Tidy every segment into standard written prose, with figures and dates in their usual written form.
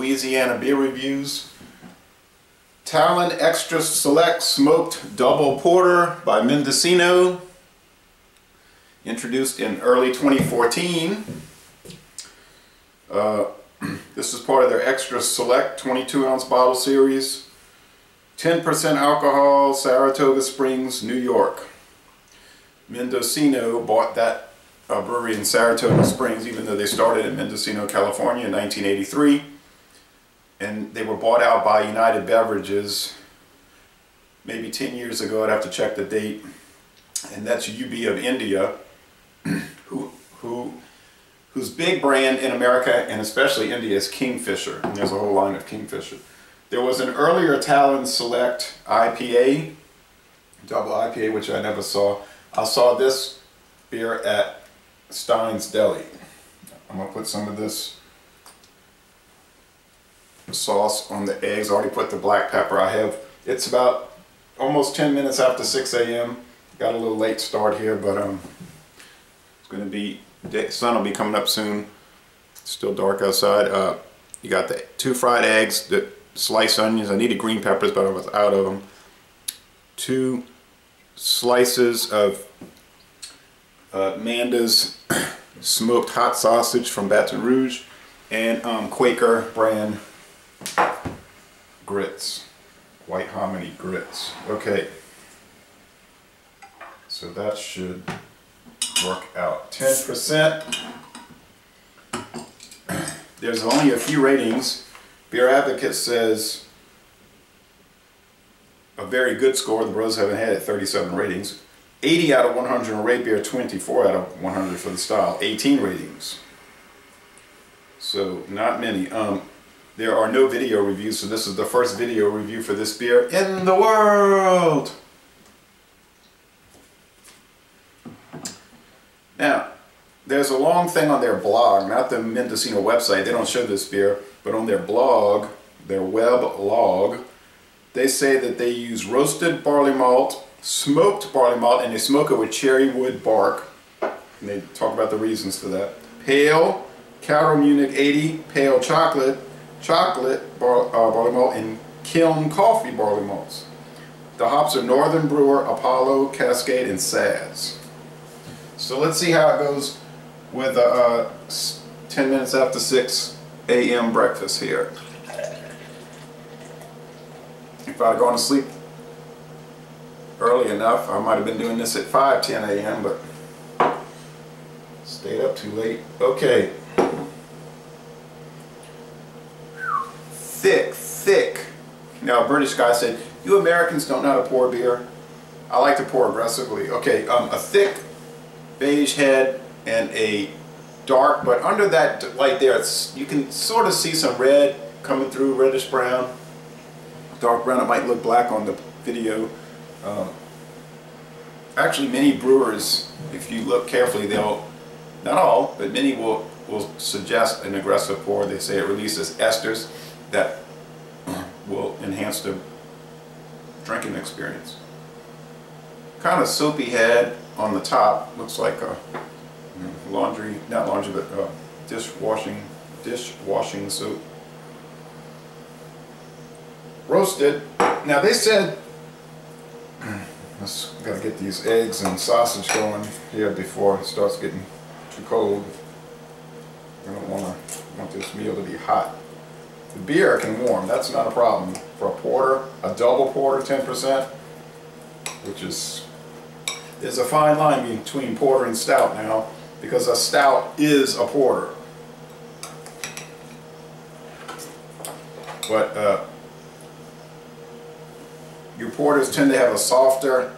Louisiana beer reviews. Talon Extra Select Smoked Double Porter by Mendocino, introduced in early 2014. This is part of their Extra Select 22-ounce bottle series. 10% alcohol, Saratoga Springs, New York. Mendocino bought that brewery in Saratoga Springs, even though they started in Mendocino, California in 1983. And they were bought out by United Beverages maybe 10 years ago. I'd have to check the date. And that's UB of India, whose big brand in America and especially India is Kingfisher. And there's a whole line of Kingfisher. There was an earlier Talon Select IPA, double IPA, which I never saw. I saw this beer at Stein's Deli. I'm going to put some of this sauce on the eggs. I already put the black pepper. It's about almost 10 minutes after 6 a.m. Got a little late start here, but it's going to be, the sun will be coming up soon. It's still dark outside. You got the 2 fried eggs, the sliced onions. I needed green peppers, but I was out of them. 2 slices of Manda's smoked hot sausage from Baton Rouge, and Quaker brand grits, white hominy grits. Okay, so that should work out. 10%. There's only a few ratings. Beer Advocate says a very good score. The Bros haven't had it. 37 ratings. 80 out of 100 on Rate Beer, 24 out of 100 for the style. 18 ratings. So not many. There are no video reviews, so this is the first video review for this beer in the world. Now, there's a long thing on their blog, not the Mendocino website. They don't show this beer, but on their blog, their web log, they say that they use roasted barley malt, smoked barley malt, and they smoke it with cherry wood bark. And they talk about the reasons for that. Pale, Carol Munich 80, pale chocolate barley malt, and kiln coffee barley malts. The hops are Northern Brewer, Apollo, Cascade, and Saz. So let's see how it goes with 10 minutes after 6 a.m. breakfast here. If I'd gone to sleep early enough, I might have been doing this at 5:10 a.m., but stayed up too late. Okay. Thick. Now a British guy said, "You Americans don't know how to pour beer." I like to pour aggressively. Okay, a thick beige head and a dark, but under that light there, you can sort of see some red coming through, reddish brown, dark brown. It might look black on the video. Actually, many brewers, if you look carefully, they'll, not all, but many will suggest an aggressive pour. They say it releases esters that will enhance the drinking experience. Kind of soapy head on the top, looks like a dishwashing soap. Roasted. Now they said, gotta get these eggs and sausage going here before it starts getting too cold. I don't want this meal to be hot. The beer can warm, that's not a problem. For a porter, a double porter, 10%, which is, there's a fine line between porter and stout now, because a stout is a porter. But your porters tend to have a softer,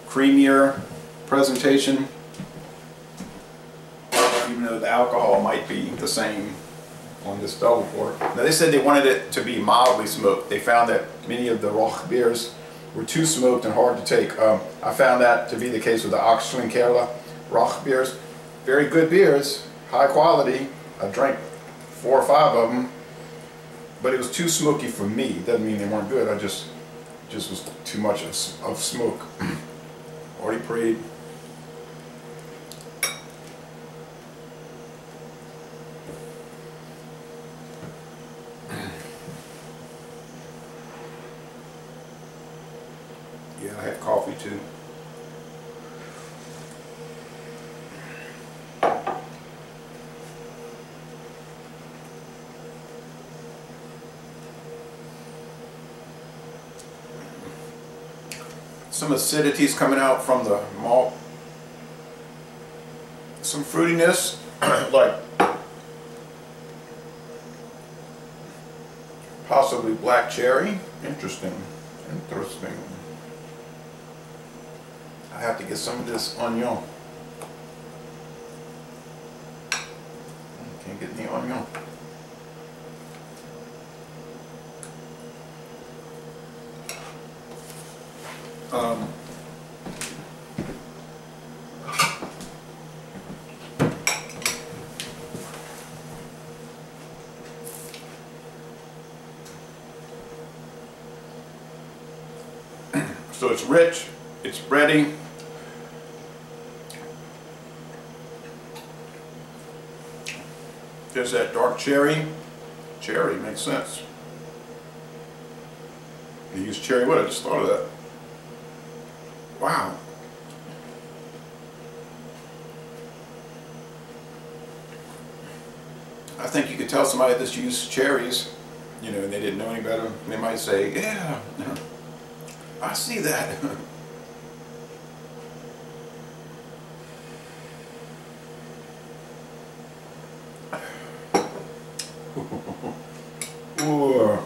creamier presentation, even though the alcohol might be the same on this double porter. Now they said they wanted it to be mildly smoked. They found that many of the Roch beers were too smoked and hard to take. I found that to be the case with the Oxford Kerala Roch beers. Very good beers, high quality. I drank 4 or 5 of them, but it was too smoky for me. Doesn't mean they weren't good. I just was too much of smoke. Already prayed. Yeah, I had coffee too. Some acidity is coming out from the malt. Some fruitiness, like possibly black cherry. Interesting. Interesting. I have to get some of this onion. Can't get any onion. So it's rich, it's bready. There's that dark cherry. Cherry makes sense. They use cherry wood, I just thought of that. Wow. I think you could tell somebody that's used cherries, you know, and they didn't know any better. They might say, yeah, I see that. Ooh.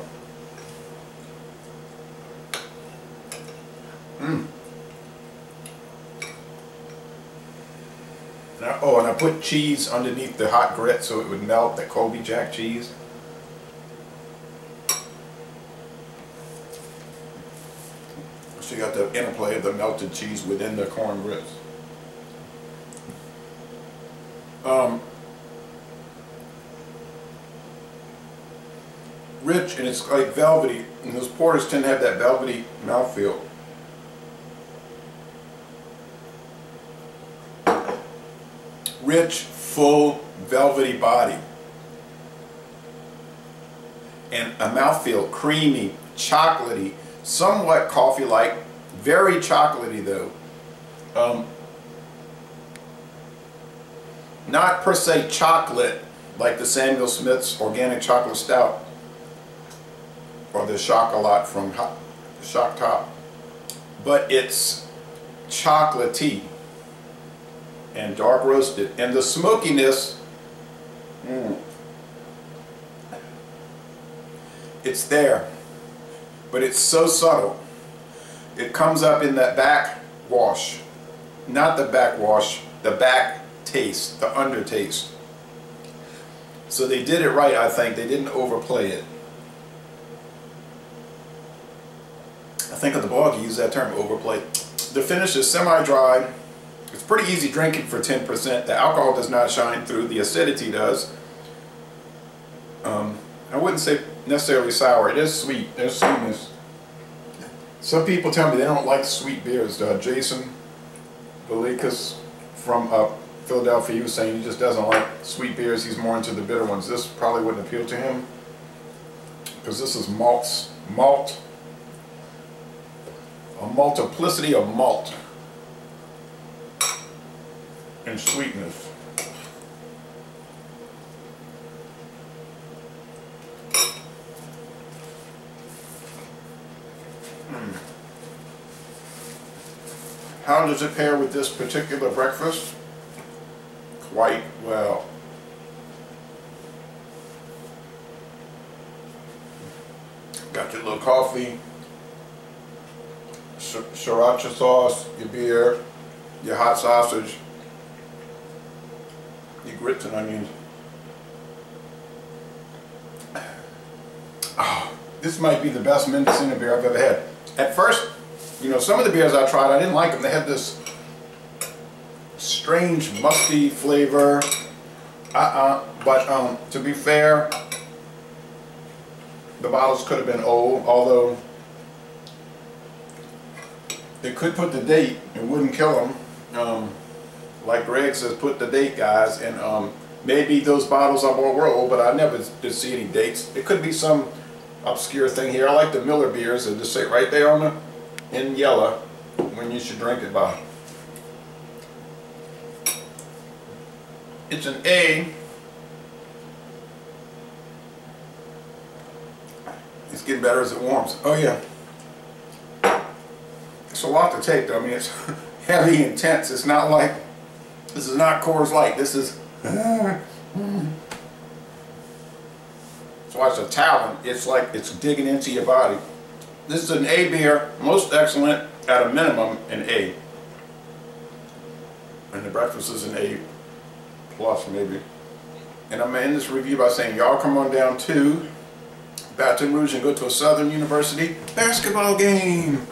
Oh, and I put cheese underneath the hot grit so it would melt, the Colby Jack cheese. So you got the interplay of the melted cheese within the corn grits. Rich, and it's like velvety, and those porters tend to have that velvety mouthfeel. Rich, full, velvety body. And a mouthfeel, creamy, chocolatey, somewhat coffee-like, very chocolatey though. Not per se chocolate like the Samuel Smith's Organic Chocolate Stout or the Chocolat from Shock Top, but it's chocolatey and dark roasted, and the smokiness, it's there, but it's so subtle. It comes up in that back wash, not the backwash, the back taste, the undertaste. So they did it right, I think. They didn't overplay it. I think at the blog you use that term, overplay. The finish is semi-dry. It's pretty easy drinking for 10%. The alcohol does not shine through, the acidity does. I wouldn't say necessarily sour. It is sweet. There's sweetness. Some people tell me they don't like sweet beers. Jason Velikas from Philadelphia, he was saying he just doesn't like sweet beers. He's more into the bitter ones. This probably wouldn't appeal to him because this is malt, a multiplicity of malt and sweetness. How does it pair with this particular breakfast? Quite well. Got your little coffee, sriracha sauce, your beer, your hot sausage, your grits and onions. Oh, this might be the best Mendocino beer I've ever had. At first, you know, some of the beers I tried, I didn't like them. They had this strange musty flavor. But to be fair, the bottles could have been old, although they could put the date, it wouldn't kill them. Like Greg says, put the date, guys, and maybe those bottles I bought were old, but I never did see any dates. It could be some obscure thing here. I like the Miller beers, and just say right there on the in yellow, when you should drink it by. It's an A. It's getting better as it warms. Oh yeah. It's a lot to take though. I mean, it's heavy, intense. It's not like, this is not Coors Light. This is, that's why it's a Talon. It's like it's digging into your body. This is an A beer, most excellent, at a minimum, an A. And the breakfast is an A plus maybe. And I'm gonna end this review by saying, y'all come on down to Baton Rouge and go to a Southern University basketball game.